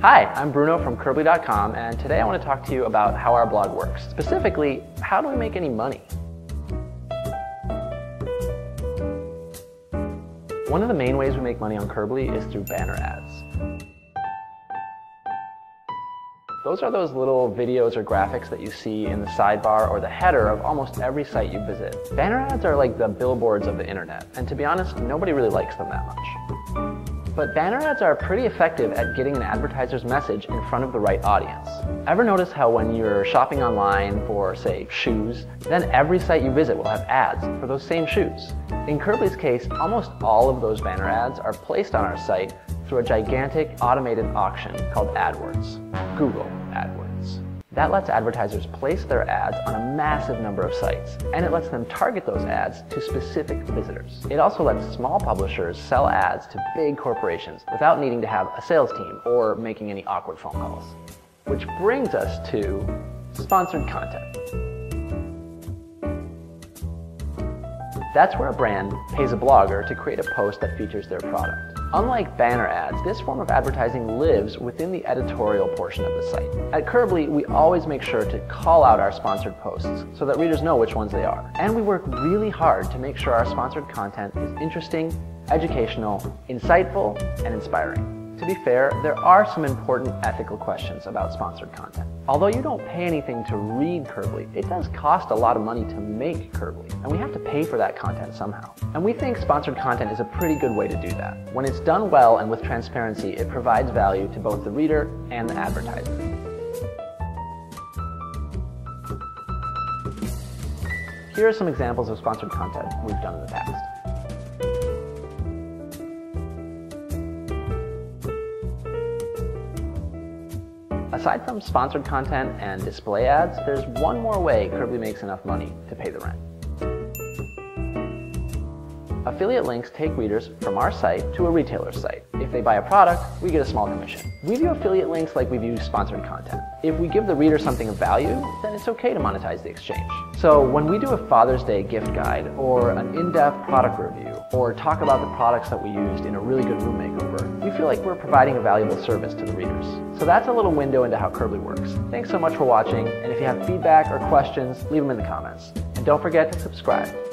Hi, I'm Bruno from Curbly.com, and today I want to talk to you about how our blog works. Specifically, how do we make any money? One of the main ways we make money on Curbly is through banner ads. Those are those little videos or graphics that you see in the sidebar or the header of almost every site you visit. Banner ads are like the billboards of the internet, and to be honest, nobody really likes them that much. But banner ads are pretty effective at getting an advertiser's message in front of the right audience. Ever notice how when you're shopping online for, say, shoes, then every site you visit will have ads for those same shoes? In Curbly's case, almost all of those banner ads are placed on our site through a gigantic automated auction called AdWords, Google AdWords. That lets advertisers place their ads on a massive number of sites, and it lets them target those ads to specific visitors. It also lets small publishers sell ads to big corporations without needing to have a sales team or making any awkward phone calls. Which brings us to sponsored content. That's where a brand pays a blogger to create a post that features their product. Unlike banner ads, this form of advertising lives within the editorial portion of the site. At Curbly, we always make sure to call out our sponsored posts so that readers know which ones they are. And we work really hard to make sure our sponsored content is interesting, educational, insightful, and inspiring. To be fair, there are some important ethical questions about sponsored content. Although you don't pay anything to read Curbly, it does cost a lot of money to make Curbly, and we have to pay for that content somehow. And we think sponsored content is a pretty good way to do that. When it's done well and with transparency, it provides value to both the reader and the advertiser. Here are some examples of sponsored content we've done in the past. Aside from sponsored content and display ads, there's one more way Curbly makes enough money to pay the rent. Affiliate links take readers from our site to a retailer's site. If they buy a product, we get a small commission. We view affiliate links like we view sponsored content. If we give the reader something of value, then it's okay to monetize the exchange. So when we do a Father's Day gift guide, or an in-depth product review, or talk about the products that we used in a really good room makeover, we feel like we're providing a valuable service to the readers. So that's a little window into how Curbly works. Thanks so much for watching, and if you have feedback or questions, leave them in the comments. And don't forget to subscribe.